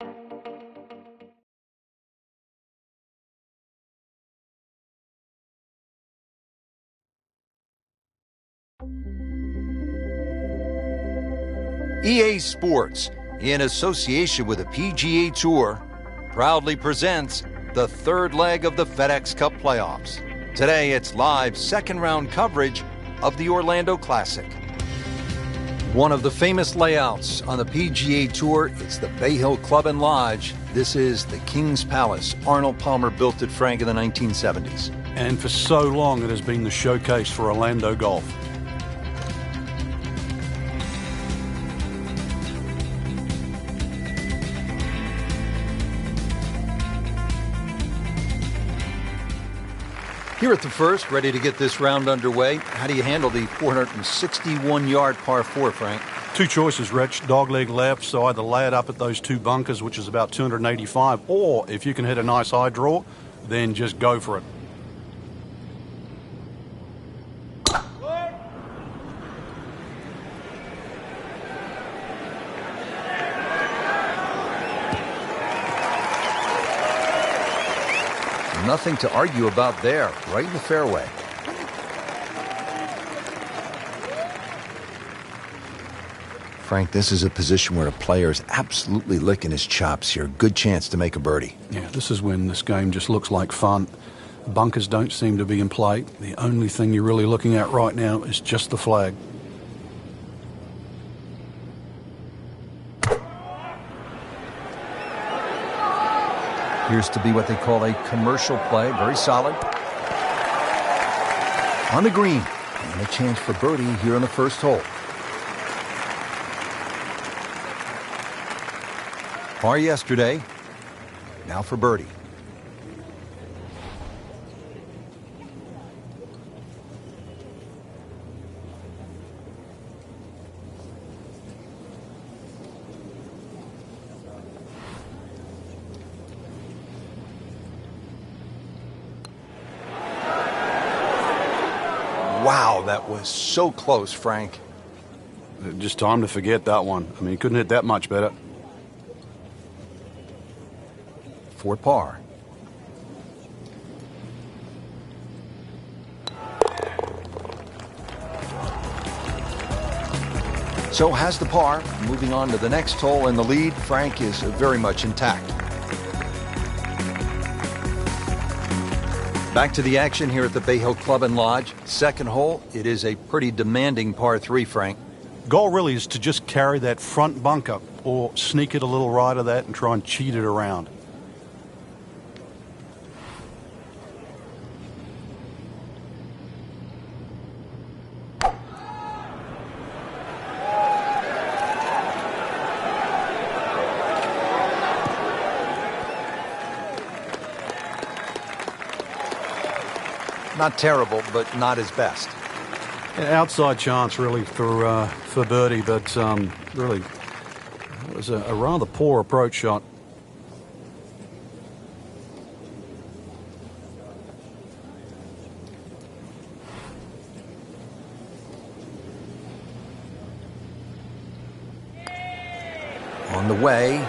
EA Sports, in association with the PGA Tour, proudly presents the third leg of the FedEx Cup playoffs. Today, it's live second-round coverage of the Orlando Classic. One of the famous layouts on the PGA Tour, it's the Bay Hill Club and Lodge. This is the King's Palace. Arnold Palmer built it, Frank, in the 1970s. And for so long, it has been the showcase for Orlando golf. Here at the first, ready to get this round underway. How do you handle the 461-yard par 4, Frank? Two choices, Rich. Dogleg left, so either lay it up at those two bunkers, which is about 285, or if you can hit a nice high draw, then just go for it. Nothing to argue about there, right in the fairway. Frank, this is a position where a player is absolutely licking his chops here. Good chance to make a birdie. Yeah, this is when this game just looks like fun. Bunkers don't seem to be in play. The only thing you're really looking at right now is just the flag. Appears to be what they call a commercial play. Very solid. On the green. And a chance for birdie here on the first hole. Par yesterday. Now for birdie. Wow, that was so close, Frank. Just time to forget that one. I mean, he couldn't hit that much better. For par. So has the par. Moving on to the next hole, and the lead, Frank, is very much intact. Back to the action here at the Bay Hill Club and Lodge. Second hole, it is a pretty demanding par 3, Frank. Goal really is to just carry that front bunker or sneak it a little right of that and try and cheat it around. Not terrible, but not his best. Yeah, outside chance, really, for birdie, but really, it was a rather poor approach shot. On the way.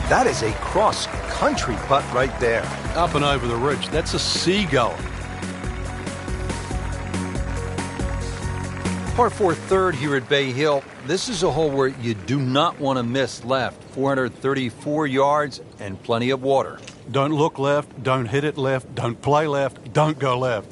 That is a cross-country putt right there. Up and over the ridge. That's a seagull. Par 4 third here at Bay Hill. This is a hole where you do not want to miss left. 434 yards and plenty of water. Don't look left. Don't hit it left. Don't play left. Don't go left.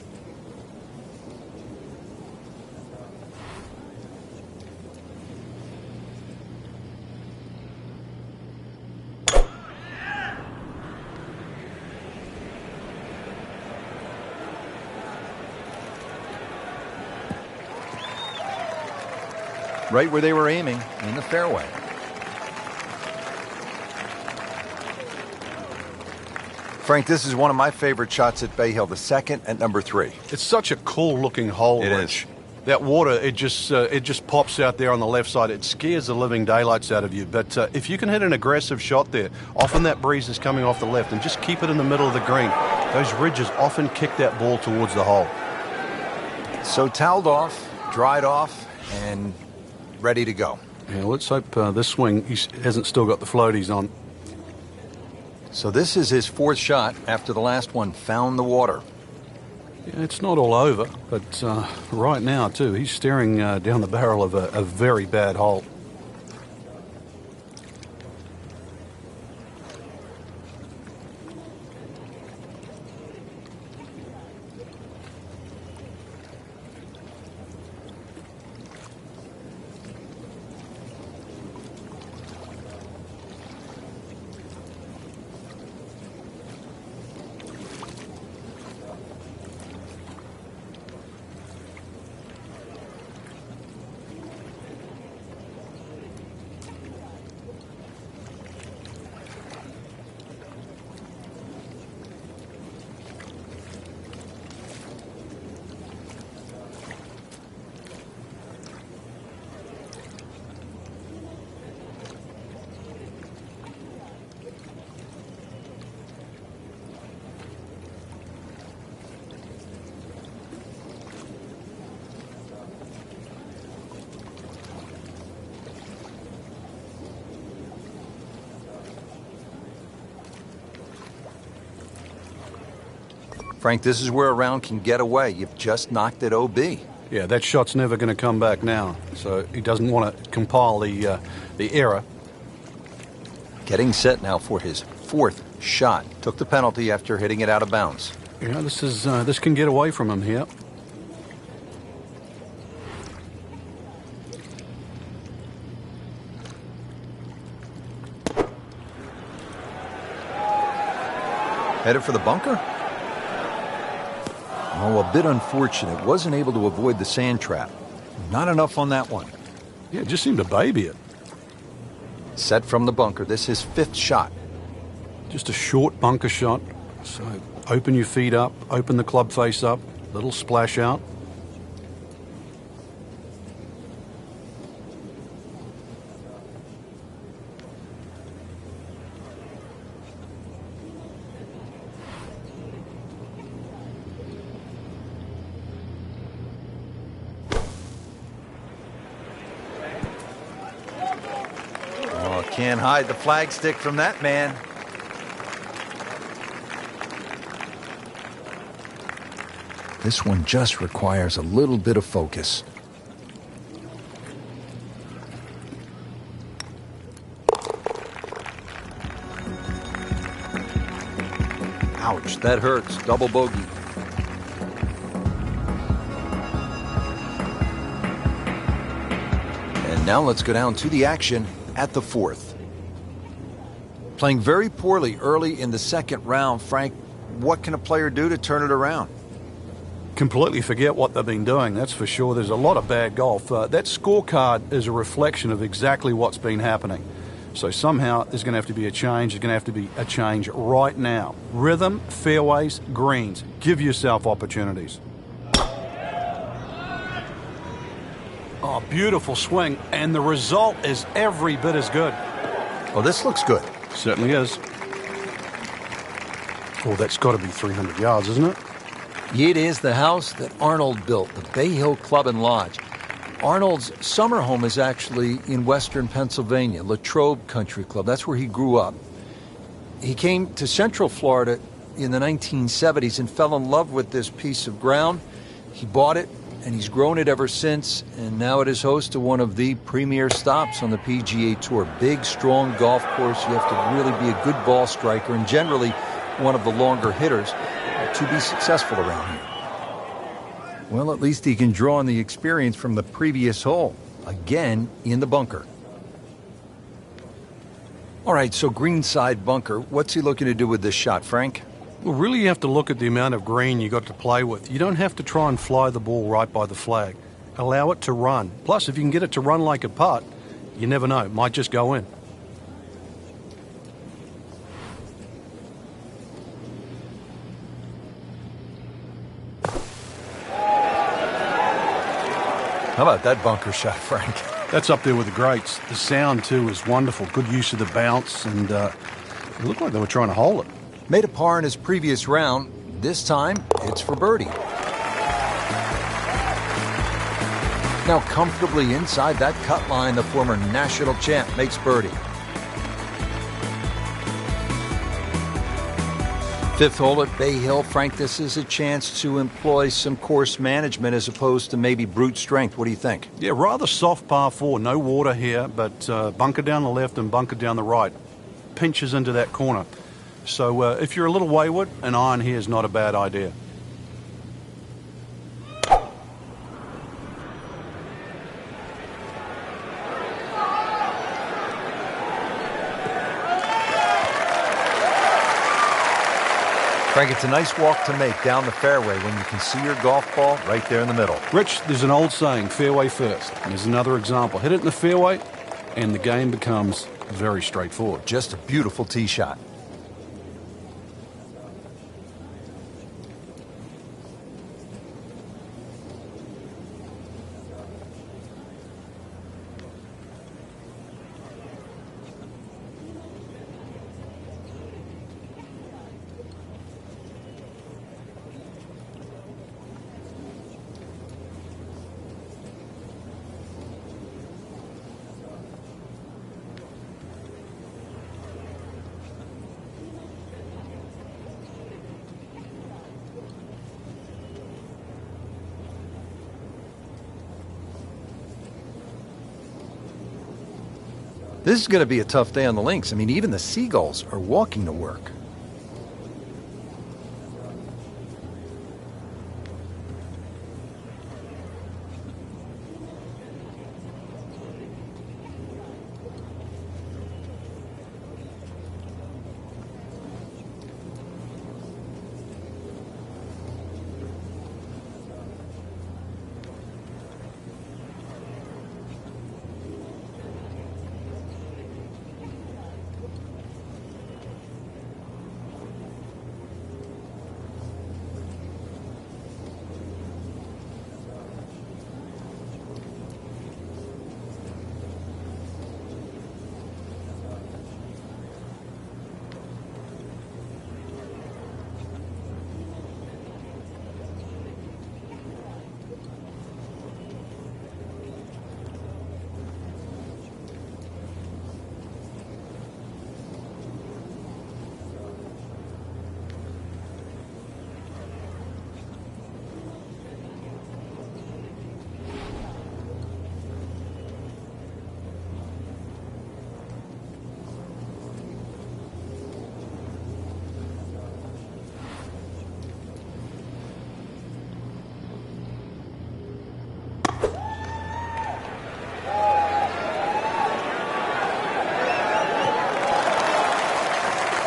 Right where they were aiming, in the fairway. Frank, this is one of my favorite shots at Bay Hill, the second at number 3. It's such a cool-looking hole, It Rich. is. That water, it just pops out there on the left side. It scares the living daylights out of you. But if you can hit an aggressive shot there, often that breeze is coming off the left, and just keep it in the middle of the green. Those ridges often kick that ball towards the hole. So toweled off, dried off, and ready to go. Yeah, let's hope this swing he hasn't still got the floaties on. So this is his fourth shot after the last one found the water. Yeah, it's not all over, but right now, too, he's staring down the barrel of a very bad hole. Frank, this is where a round can get away. You've just knocked it OB. Yeah, that shot's never going to come back now, so he doesn't want to compile the error. Getting set now for his fourth shot. Took the penalty after hitting it out of bounds. Yeah, this can get away from him here. Headed for the bunker? Oh, a bit unfortunate. Wasn't able to avoid the sand trap. Not enough on that one. Yeah, just seemed to baby it. Set from the bunker. This is his fifth shot. Just a short bunker shot. So open your feet up, open the club face up, little splash out. Can't hide the flagstick from that man. This one just requires a little bit of focus. Ouch, that hurts. Double bogey. And now let's go down to the action at the fourth. Playing very poorly early in the second round, Frank, what can a player do to turn it around? Completely forget what they've been doing, that's for sure. There's a lot of bad golf. That scorecard is a reflection of exactly what's been happening. So somehow there's going to have to be a change. There's going to have to be a change right now. Rhythm, fairways, greens. Give yourself opportunities. Oh, beautiful swing, and the result is every bit as good. Well, this looks good. Certainly is. Oh, that's got to be 300 yards, isn't it? It is the house that Arnold built, the Bay Hill Club and Lodge. Arnold's summer home is actually in western Pennsylvania, Latrobe Country Club. That's where he grew up. He came to Central Florida in the 1970s and fell in love with this piece of ground. He bought it, and he's grown it ever since, and now it is host to one of the premier stops on the PGA Tour. Big, strong golf course. You have to really be a good ball striker and generally one of the longer hitters to be successful around here. Well, at least he can draw on the experience from the previous hole. Again, in the bunker. All right, so greenside bunker. What's he looking to do with this shot, Frank? Well, really you have to look at the amount of green you got to play with. You don't have to try and fly the ball right by the flag. Allow it to run. Plus, if you can get it to run like a putt, you never know. It might just go in. How about that bunker shot, Frank? That's up there with the greats. The sound, too, is wonderful. Good use of the bounce, and it looked like they were trying to hole it. Made a par in his previous round. This time, it's for birdie. Now comfortably inside that cut line, the former national champ makes birdie. Fifth hole at Bay Hill. Frank, this is a chance to employ some course management as opposed to maybe brute strength. What do you think? Yeah, rather soft par 4. No water here, but bunker down the left and bunker down the right. Pinches into that corner. So if you're a little wayward, an iron here is not a bad idea. Frank, it's a nice walk to make down the fairway when you can see your golf ball right there in the middle. Rich, there's an old saying, fairway first. And there's another example. Hit it in the fairway, and the game becomes very straightforward. Just a beautiful tee shot. This is going to be a tough day on the links. I mean, even the seagulls are walking to work.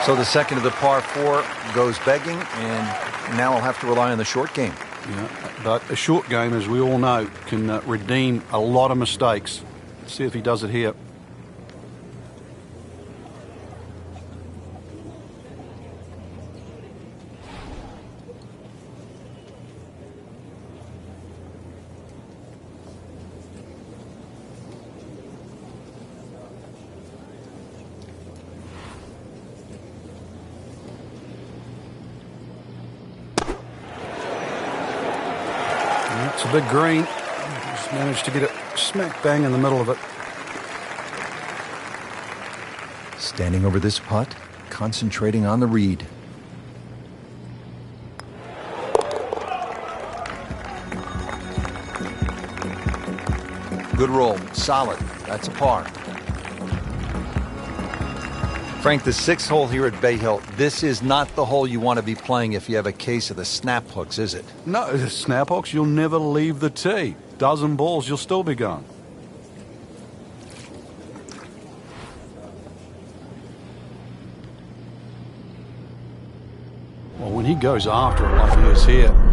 So the second of the par 4 goes begging, and now I'll have to rely on the short game. Yeah, but a short game, as we all know, can redeem a lot of mistakes. Let's see if he does it here. It's a big green. Just managed to get it smack bang in the middle of it. Standing over this putt, concentrating on the read. Good roll, solid. That's a par. Frank, the 6th hole here at Bay Hill, this is not the hole you want to be playing if you have a case of the snap hooks, is it? No, the snap hooks, you'll never leave the tee. Dozen balls, you'll still be going. Well, when he goes after it like he is here,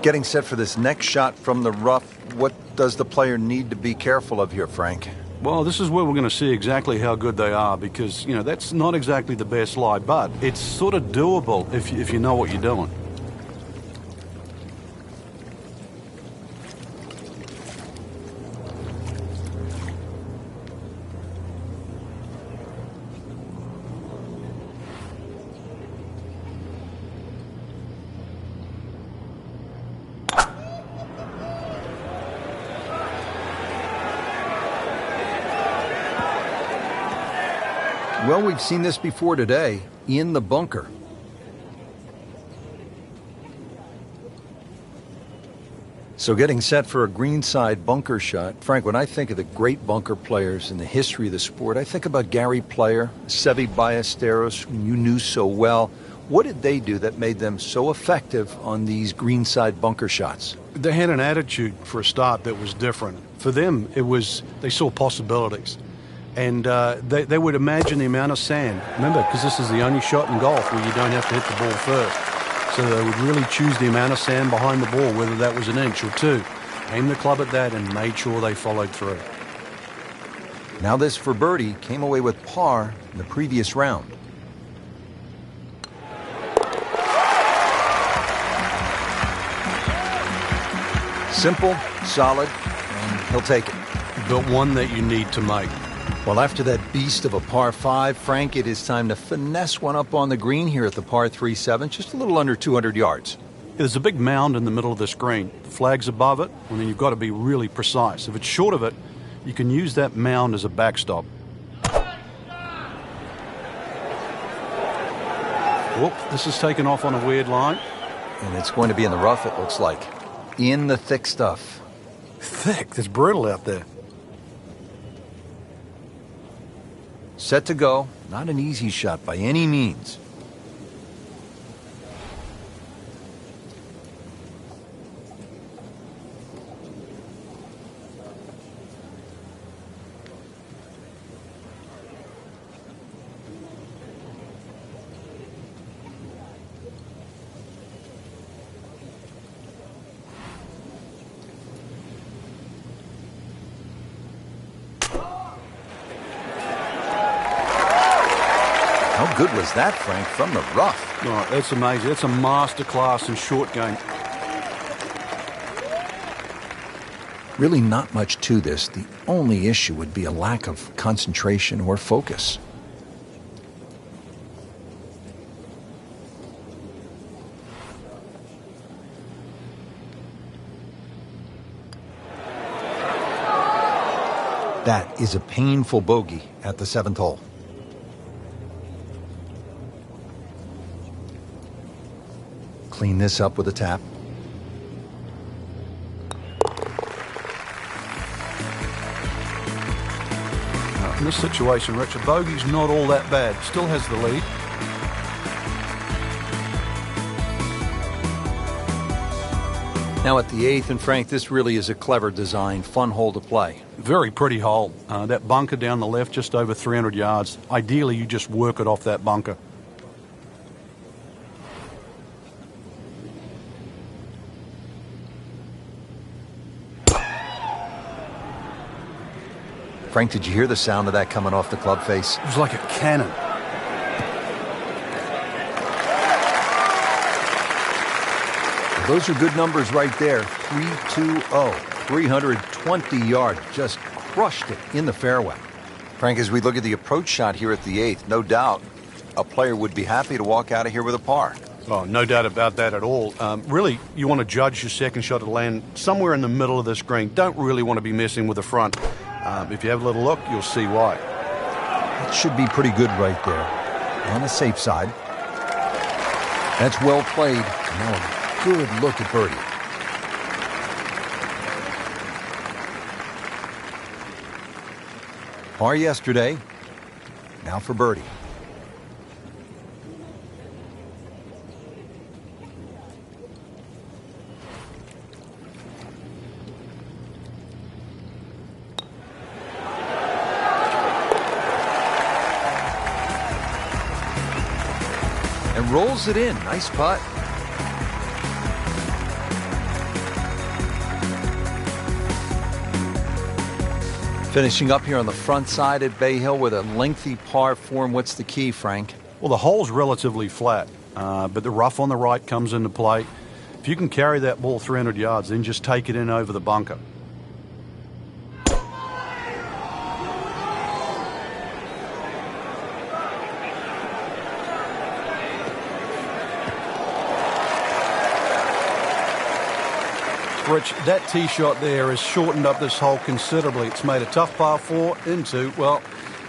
getting set for this next shot from the rough, what does the player need to be careful of here, Frank? well, this is where we're going to see exactly how good they are because, you know, that's not exactly the best lie, but it's sort of doable if you know what you're doing. Well, we've seen this before today, in the bunker. So getting set for a greenside bunker shot. Frank, when I think of the great bunker players in the history of the sport, I think about Gary Player, Seve Ballesteros, whom you knew so well. What did they do that made them so effective on these greenside bunker shots? They had an attitude for a start that was different. For them, it was they saw possibilities. And they would imagine the amount of sand. Remember, because this is the only shot in golf where you don't have to hit the ball first. So they would really choose the amount of sand behind the ball, whether that was an inch or two. Aim the club at that and made sure they followed through. Now this for birdie came away with par in the previous round. Simple, solid, and he'll take it. But one that you need to make. Well, after that beast of a par 5, Frank, it is time to finesse one up on the green here at the par 3-7, just a little under 200 yards. There's a big mound in the middle of this green. The flag's above it, and then you've got to be really precise. If it's short of it, you can use that mound as a backstop. Whoop, this is taken off on a weird line. And it's going to be in the rough, it looks like. In the thick stuff. Thick? It's brutal out there. Set to go. Not an easy shot by any means. How good was that, Frank, from the rough? Oh, that's amazing. That's a masterclass in short game. Really not much to this. The only issue would be a lack of concentration or focus. That is a painful bogey at the 7th hole. Clean this up with a tap. In this situation, Richard, bogey's not all that bad. Still has the lead. Now at the 8th, and Frank, this really is a clever design, fun hole to play. Very pretty hole. That bunker down the left, just over 300 yards. Ideally, you just work it off that bunker. Frank, did you hear the sound of that coming off the club face? It was like a cannon. Those are good numbers right there. 320, 320 yards. Just crushed it in the fairway. Frank, as we look at the approach shot here at the 8th, no doubt a player would be happy to walk out of here with a par. Oh, no doubt about that at all. Really, you want to judge your second shot to land somewhere in the middle of this green. Don't really want to be messing with the front. If you have a little look, you'll see why. That should be pretty good right there. On the safe side. That's well played. Now a good look at birdie. Par yesterday. Now for birdie. And rolls it in. Nice putt. Finishing up here on the front side at Bay Hill with a lengthy par 4. What's the key, Frank? Well, the hole's relatively flat, but the rough on the right comes into play. If you can carry that ball 300 yards, then just take it in over the bunker. Rich, that tee shot there has shortened up this hole considerably. It's made a tough par 4 into, well,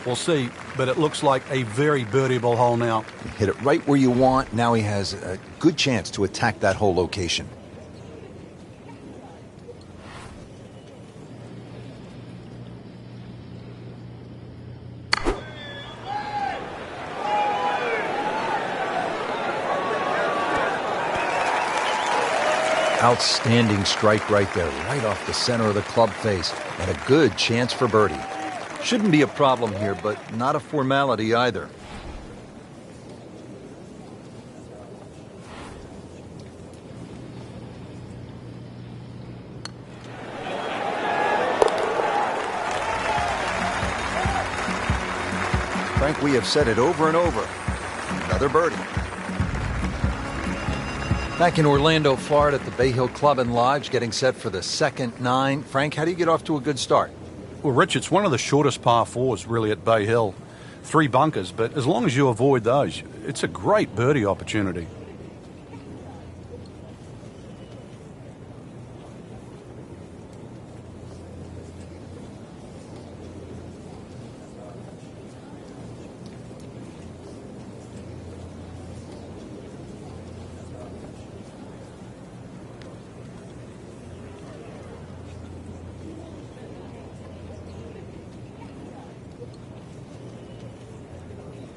We'll see, but it looks like a very birdieable hole now. Hit it right where you want. Now he has a good chance to attack that hole location. Outstanding strike right there, right off the center of the club face, and a good chance for birdie. Shouldn't be a problem here, but not a formality either. Frank, we have said it over and over. Another birdie. Back in Orlando, Florida at the Bay Hill Club and Lodge, getting set for the second 9. Frank, how do you get off to a good start? Well, Rich, it's one of the shortest par 4s really at Bay Hill. 3 bunkers, but as long as you avoid those, it's a great birdie opportunity.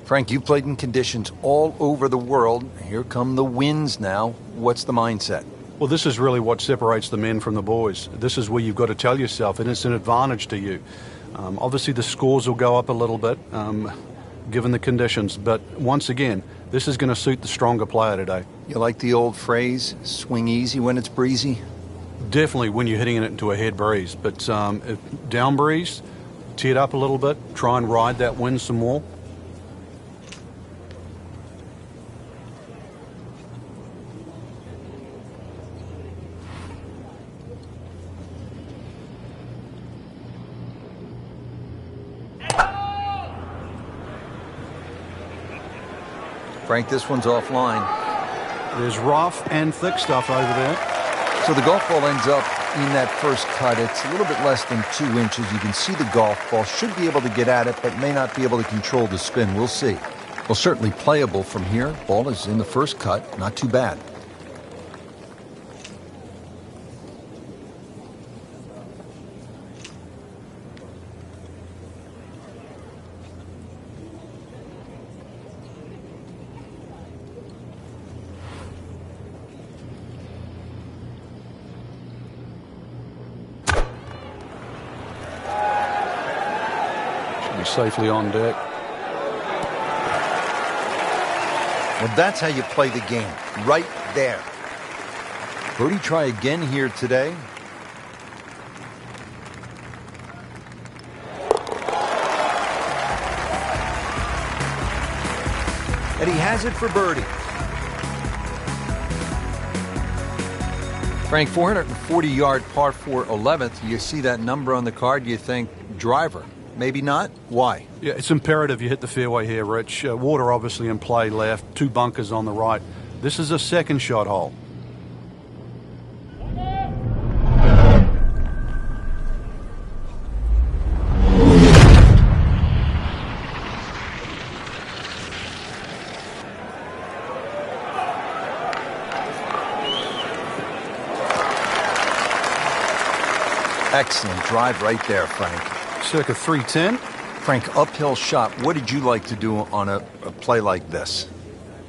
Frank, you played in conditions all over the world. Here come the winds now. What's the mindset? Well, this is really what separates the men from the boys. This is where you've got to tell yourself, and it's an advantage to you. Obviously, the scores will go up a little bit, given the conditions. But once again, this is going to suit the stronger player today. You like the old phrase, swing easy when it's breezy? Definitely when you're hitting it into a head breeze. But if down breeze, tee it up a little bit, try and ride that wind some more. Frank, this one's offline. There's rough and thick stuff over there. So the golf ball ends up in that first cut. It's a little bit less than 2 inches. You can see the golf ball. Should be able to get at it, but may not be able to control the spin. We'll see. Well, certainly playable from here. Ball is in the first cut. Not too bad. Safely on deck. Well, that's how you play the game, right there. Birdie try again here today. And he has it for birdie. Frank, 440-yard par 4 11th. You see that number on the card, you think driver. Maybe not. Why? Yeah, it's imperative you hit the fairway here, Rich. Water obviously in play left, 2 bunkers on the right. This is a second shot hole. Excellent drive right there, Frank. Circa 310. Frank, uphill shot. What did you like to do on a play like this?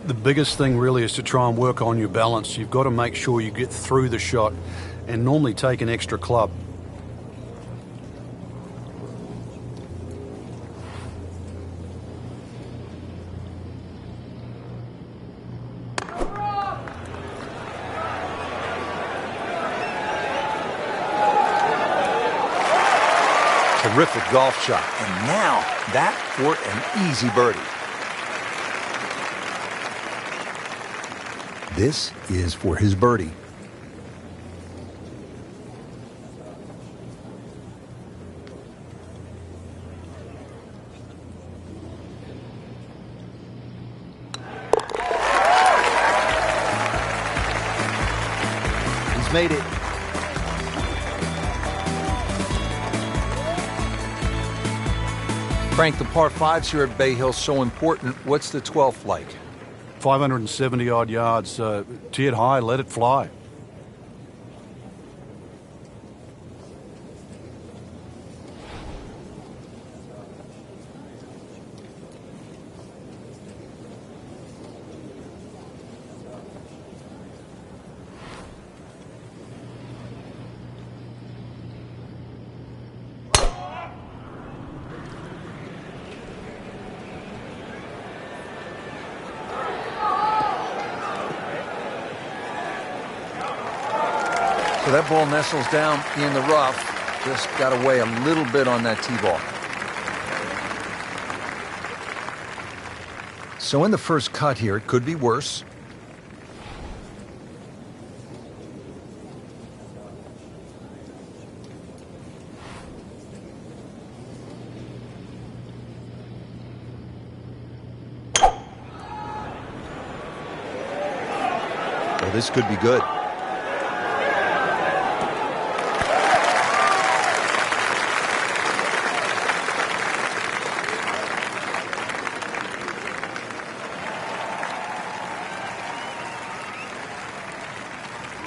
The biggest thing really is to try and work on your balance. You've got to make sure you get through the shot and normally take an extra club. Terrific golf shot. And now that for an easy birdie. This is for his birdie. He's made it. Frank, the par 5s here at Bay Hill so important. What's the 12th like? 570-odd yards, tiered high, let it fly. So that ball nestles down in the rough. Just got away a little bit on that tee ball. So in the first cut here, it could be worse. Well, this could be good.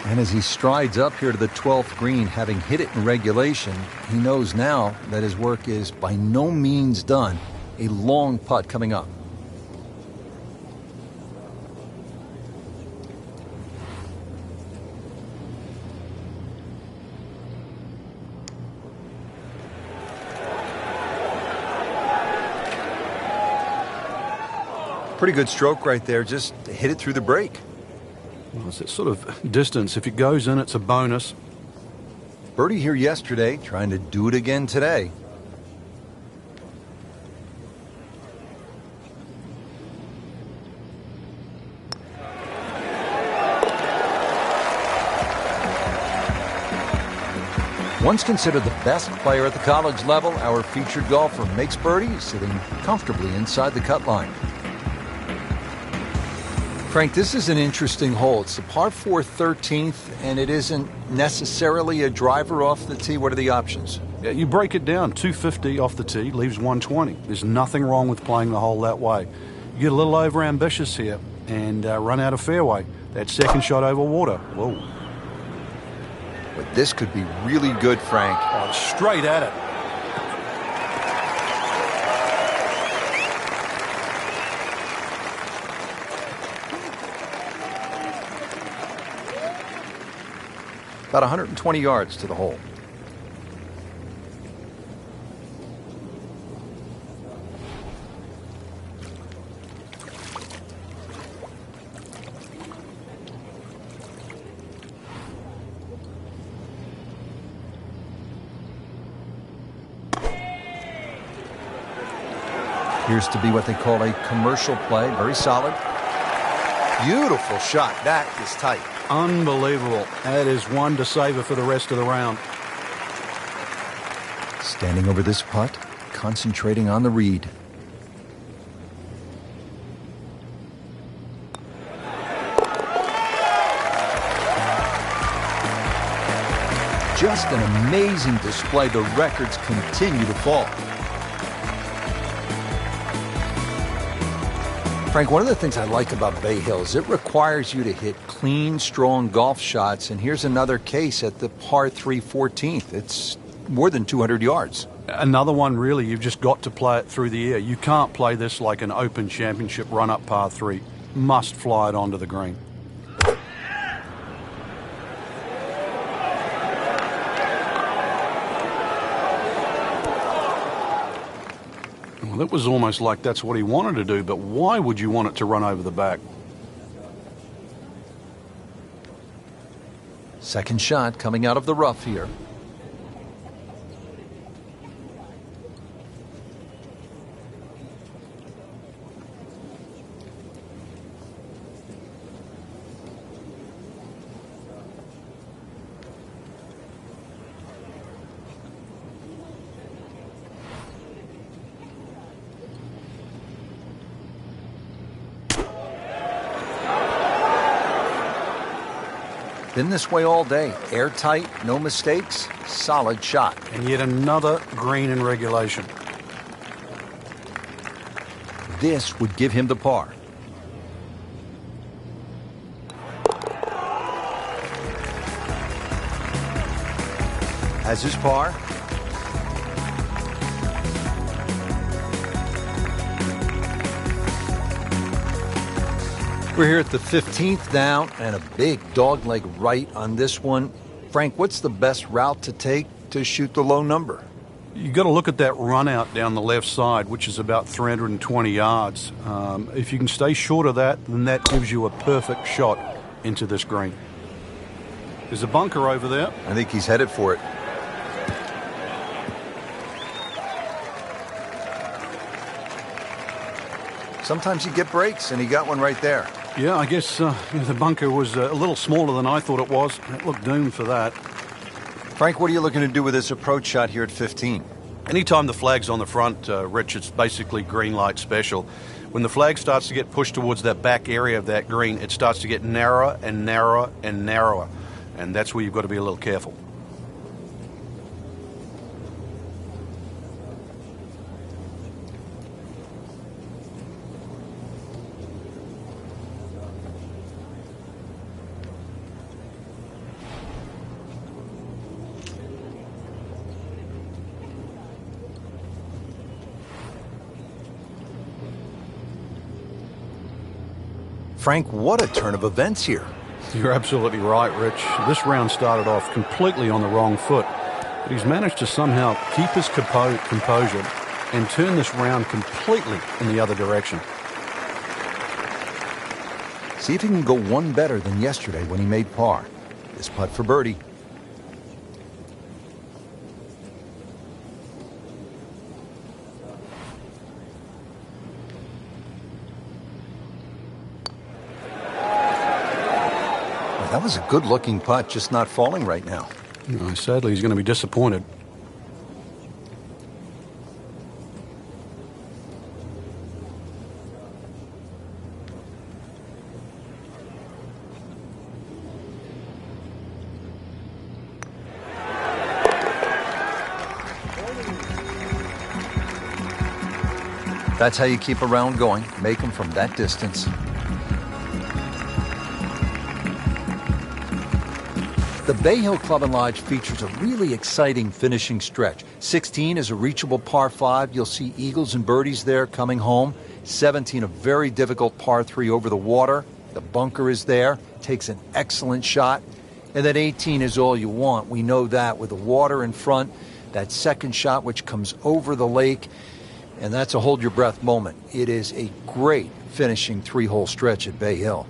And as he strides up here to the 12th green, having hit it in regulation, he knows now that his work is by no means done. A long putt coming up. Pretty good stroke right there. Just hit it through the break. Well, it's that sort of distance. If it goes in, it's a bonus. Birdie here yesterday, trying to do it again today. Once considered the best player at the college level, our featured golfer makes birdie, sitting comfortably inside the cut line. Frank, this is an interesting hole. It's the par 4 13th, and it isn't necessarily a driver off the tee. What are the options? Yeah, you break it down. 250 off the tee, leaves 120. There's nothing wrong with playing the hole that way. You get a little over ambitious here and run out of fairway. That second shot over water. Whoa. But this could be really good, Frank. Oh, straight at it. About 120 yards to the hole. Appears to be what they call a commercial play. Very solid. Beautiful shot. That is tight. Unbelievable. That is one to savor for the rest of the round. Standing over this putt, concentrating on the read. Just an amazing display. The records continue to fall. Frank, one of the things I like about Bay Hill is it requires you to hit clean, strong golf shots. And here's another case at the par 3 14th. It's more than 200 yards. Another one, really, you've just got to play it through the air. You can't play this like an Open Championship run-up par 3. Must fly it onto the green. Well, it was almost like that's what he wanted to do, but why would you want it to run over the back? Second shot coming out of the rough here. Been this way all day. Airtight, no mistakes, solid shot. And yet another green in regulation. this would give him the par. Has his par. We're here at the 15th now, and a big dogleg right on this one. Frank, what's the best route to take to shoot the low number? You got to look at that run out down the left side, which is about 320 yards. If you can stay short of that, then that gives you a perfect shot into this green. There's a bunker over there. I think he's headed for it. Sometimes you get breaks, and he got one right there. Yeah, I guess the bunker was a little smaller than I thought it was. It looked doomed for that. Frank, what are you looking to do with this approach shot here at 15? Anytime the flag's on the front, Rich, it's basically green light special. When the flag starts to get pushed towards that back area of that green, it starts to get narrower and narrower and narrower. And that's where you've got to be a little careful. Frank, what a turn of events here. You're absolutely right, Rich. This round started off completely on the wrong foot, but he's managed to somehow keep his composure and turn this round completely in the other direction. See if he can go one better than yesterday when he made par. This putt for birdie. That was a good-looking putt, just not falling right now. No, sadly, he's going to be disappointed. That's how you keep a round going. Make them from that distance. The Bay Hill Club & Lodge features a really exciting finishing stretch. 16 is a reachable par 5. You'll see eagles and birdies there coming home. 17, a very difficult par 3 over the water. The bunker is there. Takes an excellent shot. And then 18 is all you want. We know that with the water in front. That second shot which comes over the lake. And that's a hold your breath moment. It is a great finishing 3-hole stretch at Bay Hill.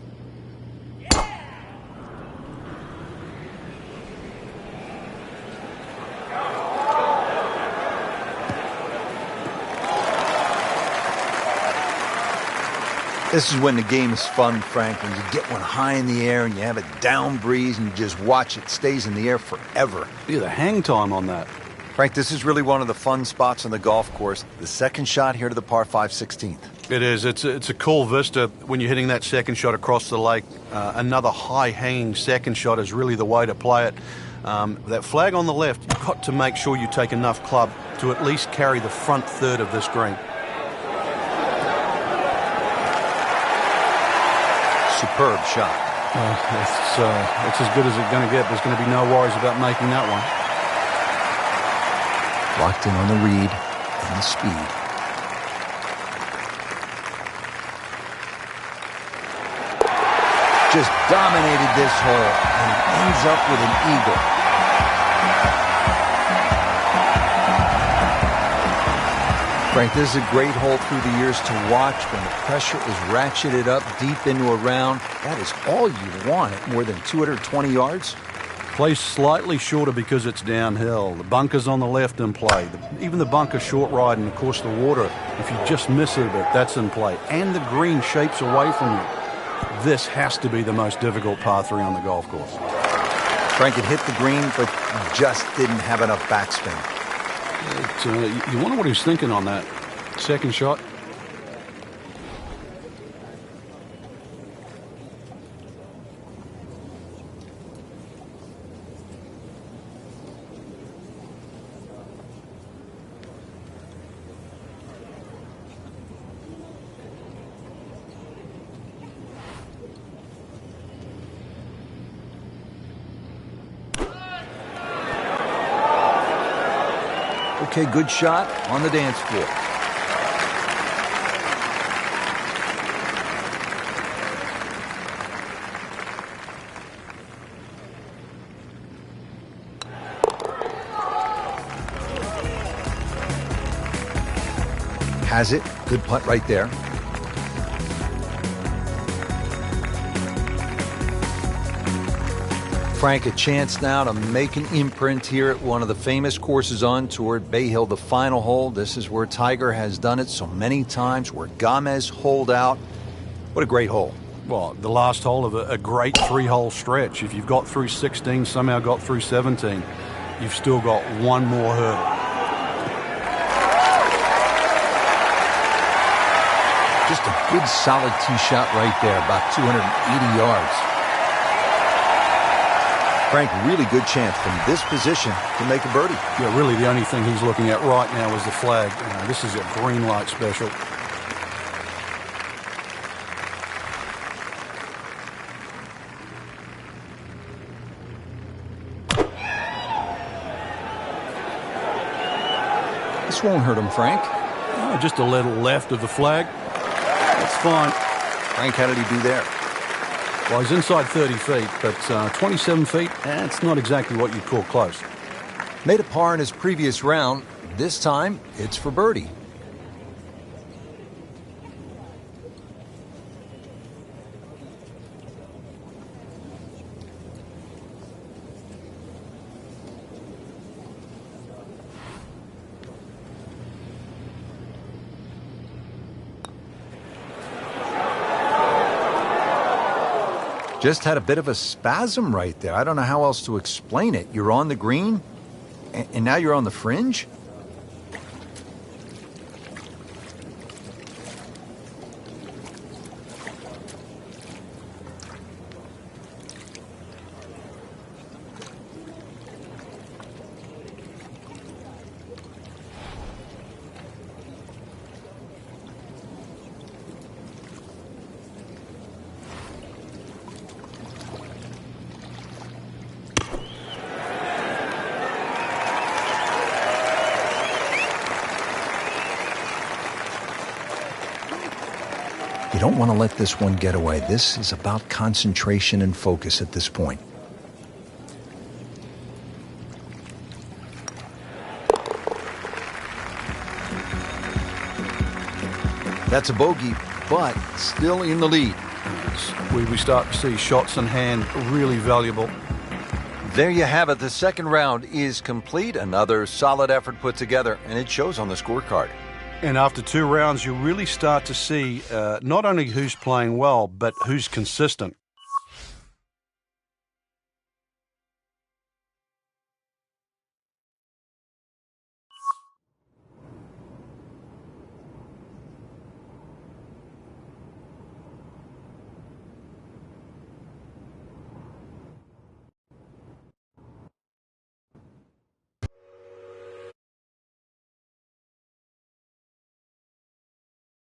This is when the game is fun, Frank, when you get one high in the air and you have a down breeze and you just watch it. Stays in the air forever. Yeah, the hang time on that. Frank, this is really one of the fun spots on the golf course. The second shot here to the par 5 16th. It is. It's a cool vista when you're hitting that second shot across the lake. Another high-hanging second shot is really the way to play it. That flag on the left, you've got to make sure you take enough club to at least carry the front third of this green. Superb shot. It's as good as it's going to get. There's going to be no worries about making that one. Locked in on the read and the speed. Just dominated this hole, and he ends up with an eagle. Frank, this is a great hole through the years to watch when the pressure is ratcheted up deep into a round. That is all you want at more than 220 yards. Plays slightly shorter because it's downhill. The bunker's on the left in play. Even the bunker short ride, and of course the water, if you just miss it a bit, that's in play. And the green shapes away from you. This has to be the most difficult par 3 on the golf course. Frank, it hit the green, but just didn't have enough backspin. You wonder what he's thinking on that second shot. Okay, good shot on the dance floor. Has it. Good putt right there. Frank, a chance now to make an imprint here at one of the famous courses on tour at Bay Hill, the final hole. This is where Tiger has done it so many times, where Gomez holed out. What a great hole. Well, the last hole of a great three-hole stretch. If you've got through 16, somehow got through 17, you've still got one more hurdle. Just a good solid tee shot right there, about 280 yards. Frank, really good chance from this position to make a birdie. Yeah, really the only thing he's looking at right now is the flag. This is a green light special. This won't hurt him, Frank. Just a little left of the flag. That's fine. Frank, how did he do there? Well, he's inside 30 feet, but 27 feet, that's not exactly what you'd call close. Made a par in his previous round. This time, it's for birdie. Just had a bit of a spasm right there. I don't know how else to explain it. You're on the green, and now you're on the fringe? You don't want to let this one get away. This is about concentration and focus at this point. That's a bogey, but still in the lead. We start to see shots in hand really valuable. There you have it. The second round is complete. Another solid effort put together, and it shows on the scorecard. And after two rounds, you really start to see not only who's playing well, but who's consistent.